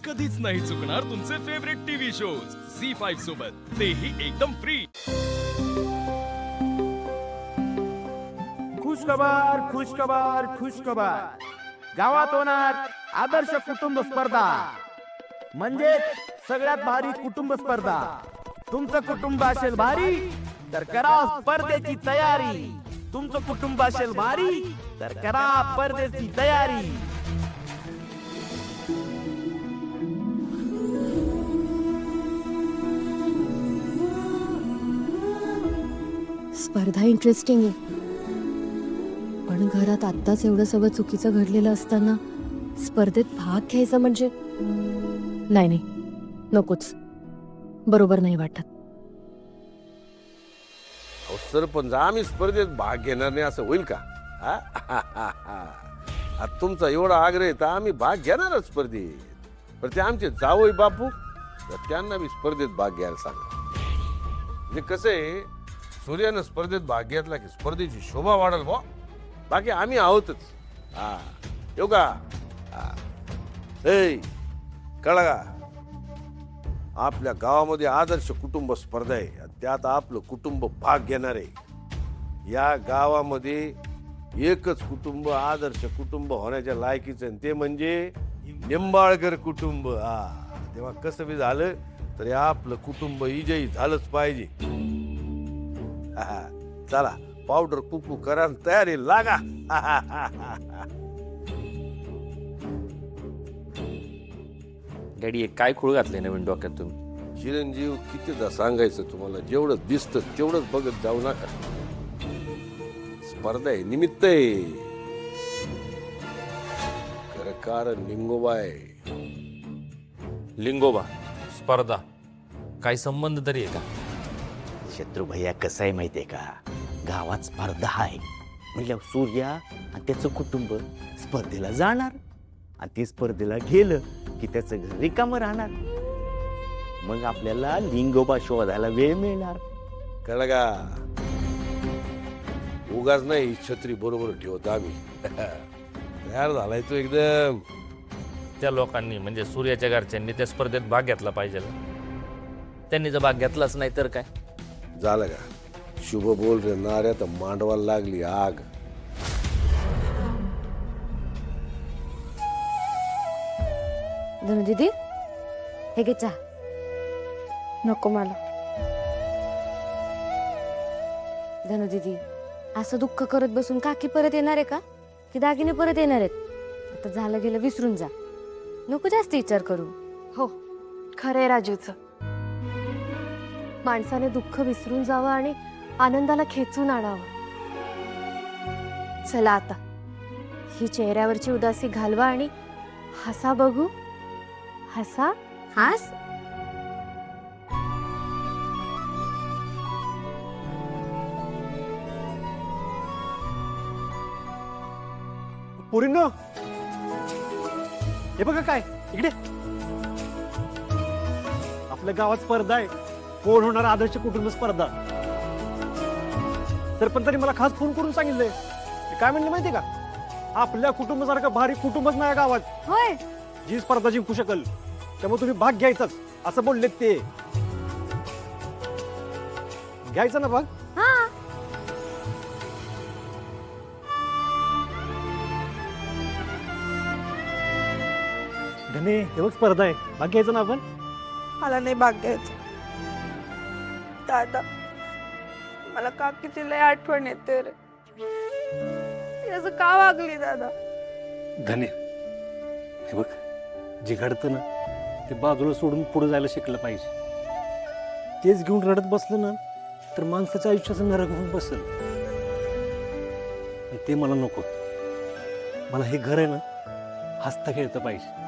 कधीच नाही चुकणार तुमचे फेवरेट टीव्ही शोज झी5 सोबत, तेही एकदम फ्री। खुशखबर खुशखबर खुशखबर, गावात होणार आदर्श कुटुंब स्पर्धा म्हणजे सगळ्यात भारी कुटुंब स्पर्धा। तुमचं कुटुंब असेल भारी तर करा स्पर्धेची तयारी। तुमचं कुटुंब असेल भारी तर करा स्पर्धेची तयारी। स्पर्धा इंटरेस्टिंग आहे, पण घरात आत्ताच एवढं सगळं चुकीचं घडलेलं असताना स्पर्धेत भाग घ्यायचा म्हणजे नाही, नकोच, बरोबर नाही वाटत। सरपंच, आम्ही स्पर्धेत भाग घेणार नाही असं होईल का? आता तुमचा एवढा आग्रह आहे तर आम्ही भाग घेणारच स्पर्धेत, पण ते आमचे जावई बापू तर त्यांना मी स्पर्धेत भाग घ्यायला सांगा। म्हणजे कसं आहे, सूर्यानं स्पर्धेत भाग घेतला की स्पर्धेची शोभा वाढल बा, बाकी आम्ही आहोतच। येऊ का? कळलं का? आपल्या गावामध्ये आदर्श कुटुंब स्पर्धा आहे, त्यात आपलं कुटुंब भाग घेणार आहे। या गावामध्ये एकच कुटुंब आदर्श कुटुंब होण्याच्या लायकीचं आहे, ते म्हणजे निंबाळकर कुटुंब। तेव्हा कसं बी झालं तरी आपलं कुटुंब विजयी झालंच पाहिजे। चला, पावडर कुकू करा, तयारी लागा। डॅडी, काय खूळ घातलंय नवीन डोक्यात तुम्ही? चिरंजीव, कितीदा सांगायचं तुम्हाला, जेवढं दिसतं तेवढंच बघत जाऊ नका। स्पर्धा आहे, निमित्त आहे, खरं कारण लिंगोबा आहे। लिंगोबा स्पर्धा काय संबंध तरी आहे का? शत्रू भैया कसं आहे माहितीये का, गावात स्पर्धा आहे म्हणल्यावर सूर्या आणि त्याचं कुटुंब स्पर्धेला जाणार, आणि ते स्पर्धेला गेलं की त्याचं घर रिकामं राहणार, मग आपल्याला लिंगोबा शोधायला वेळ मिळणार। कळलं का? उगाच नाही छत्री बरोबर ठेवत आम्ही। तयार झालाय तो एकदम। त्या लोकांनी म्हणजे सूर्याच्या घरच्यांनी त्या स्पर्धेत भाग घेतला पाहिजे। त्यांनी जर भाग घेतलाच नाही तर काय झालं का? शुभ बोल रे नाऱ्या, तर मांडवाला लागली आग। धनु दीदी, हे घे चहा। नको मला। धनु दीदी, असं दुःख करत बसून काकी परत येणार आहे का, की दागिने परत येणार आहेत? आता झालं गेलं विसरून जा, नको जास्त विचार करू। हो, खरंय राजूचं, माणसाने दुःख विसरून जावं आणि आनंदाला खेचून आणावं। चला आता ही चेहऱ्यावरची उदासी घालवा आणि हसा बघू। हसा, हास। पोरींनो, हे बघा काय इकडे, आपल्या गावात स्पर्धा आहे, कोण होणार आदर्श कुटुंब स्पर्धा। सरपंचांनी मला खास फोन करून सांगितलंय। ते काय म्हणले माहितीये का, आपल्या कुटुंबासारखं भारी कुटुंबच नाही गावात, होय, जी स्पर्धा जिंकू शकल, त्यामुळे तुम्ही भाग घ्यायचाच असं बोललेत ते। घ्यायचा ना भाग? हा। धने, हे बघ स्पर्धा आहे, भाग घ्यायचा ना आपण? मला नाही भाग घ्यायचं दादा, मला काकीची लय आठवण येते रे। ती असं का वागली दादा? धने, हे बघ, जे घडतं ना ते बाजूला सोडून पुढे जायला शिकलं पाहिजे। तेच घेऊन रडत बसलं ना तर माणसाच्या आयुष्याचं नरक होऊन बसल, ते मला नको। मला हे घर आहे ना हसता खेळतं पाहिजे।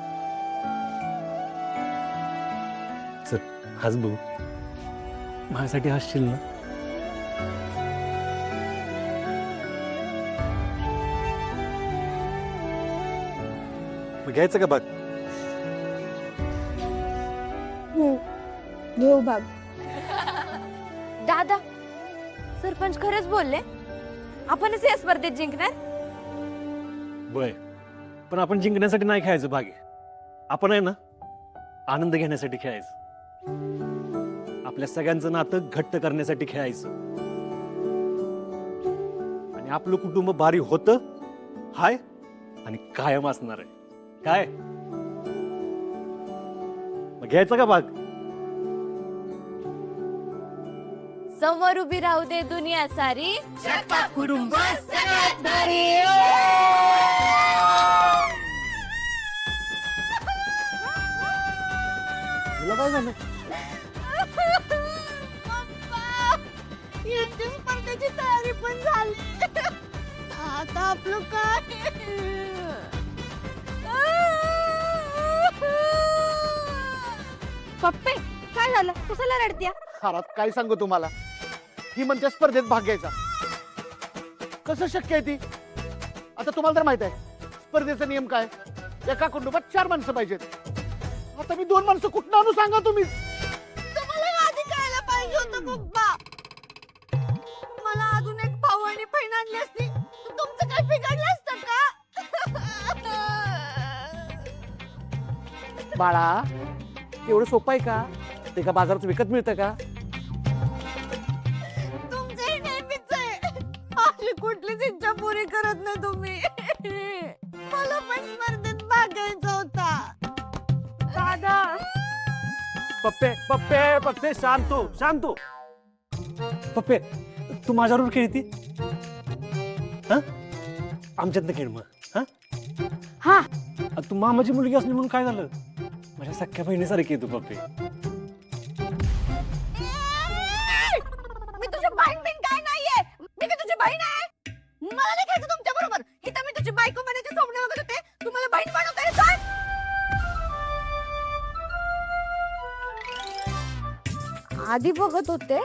चल, हस बघू, माझ्यासाठी हसशील ना? मग घ्यायचं का भाग? घेऊ भाग। दादा, सरपंच खरंच बोलले, आपणच या स्पर्धेत जिंकणार? वय, पण आपण जिंकण्यासाठी नाही खेळायचं भाग आहे। आपण आहे ना आनंद घेण्यासाठी खेळायचं, आपल्या सगळ्यांचं नातं घट्ट करण्यासाठी खेळायचं. आणि आपलं कुटुंब भारी होतं, हाय आणि कायम असणार आहे. काय मग घ्यायचं का भाग? समोर उभी राहू दे दुनिया सारी, कुटुंब सगळ्यात भारी. तुला काय झालं? यांची स्पर्धेची तयारी पण झाली. आता आपलं काय? पप्पे काय झालं, कशाला रडत्या? खरात काय सांगू तुम्हाला, ही म्हणते स्पर्धेत भाग घ्यायचा. कसं शक्य आहे ती? आता तुम्हाला तर माहित आहे स्पर्धेचा नियम काय, एका कुटुंबात 4 माणसं पाहिजेत. आता मी 2 माणसं कुठं आणू सांगा तुम्ही. तुम्हाला आधी कळायला पाहिजे होतं पप्पा. मला अजून एक भाऊ आणि बहीण आणली असती तर तुमचं काय बिघडलं असतं का? बाळा एवढं सोपं आहे का? ते का बाजारात विकत मिळतं का? तुमचंही नेहमीच आहे, माझी कुठलीच इच्छा पुरी करत नाही तुम्ही. मला पण स्पर्धेत भाग घ्यायचा होता. दादा पप्पे पप्पे पप्पे शांत हो, शांत हो. पप्पे तू माझ्याबरोबर खेळती, हा? आमच्यातनं खेळ मग. हा तू मामाची मुलगी असली म्हणून काय झालं? माझ्या सख्या बहिणीसारखी आहे तू पप्पे. मी तुझी बहीण बिन काय नाहीये, मी काय तुझी बहीण आहे? मला नाही खेळायचं तुमच्या बरोबर. इथं मी तुझी बायको बनायचे स्वप्न बघत होते, तुम्हाला बहीण बनवताय सांग. आधी बघत होते,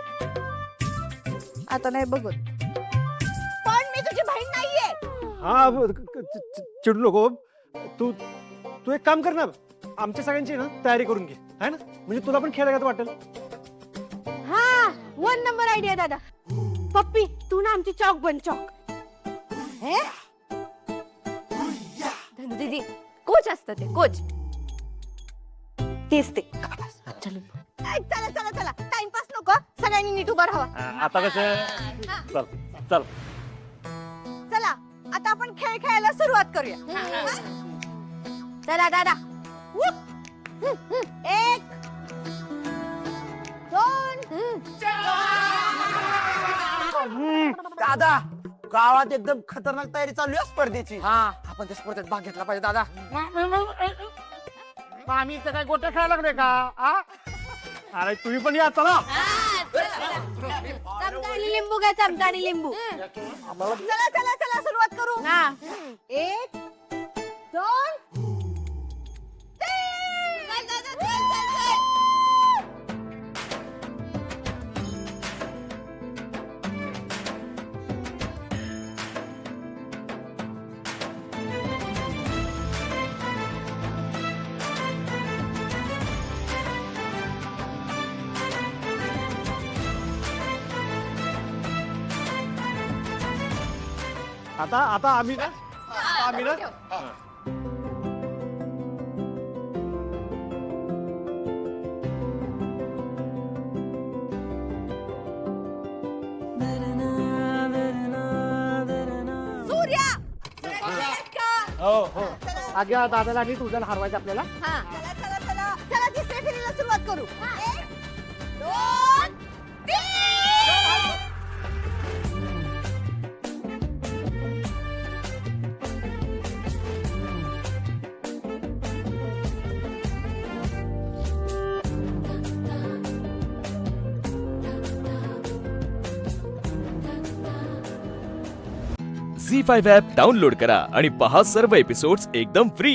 आता नाही बघत. पण मी तुझी बहीण नाहीये. हा चिडू नको. तू तू एक काम कर ना, आमच्या सगळ्यांची ना तयारी करून घे, है ना? म्हणजे तुला पण खेळायला वाटेल. हा 1 नंबर आयडिया दादा. पप्पी तू ना आमची चौक बन, चौक. हे धनु दीदी कोच असतं, ते कोच तेच ते. चला चला चला, टाइमपास नको, सगळ्यांनी नीट उभा राहा. आता कसं? चल चल चला आता आपण खेळ खेळायला सुरुवात करूया. चला दादा. 1 2 दादा गावात एकदम खतरनाक तयारी चालू आहे स्पर्धेची. हा आपण त्या स्पर्धेत भाग घेतला पाहिजे दादा. आम्ही इथं काय गोट्या खेळायला लागलोय का? अरे तुम्ही पण या, चला. चमचा आणि लिंबू घ्या, चमचा आणि लिंबू. चला चला चला सुरुवात करू. 1 2 3 चल चल चल चल चल. आता आम्ही ना, सूर्या हो. आग्या दादाला आणि तुझ्याला हरवायचं आपल्याला. हा चला चला चला चला, तिसऱ्या फेरीला सुरुवात करू. 1 2 3. झी5 ॲप डाउनलोड करा आणि पहा सर्व एपिसोड्स एकदम फ्री.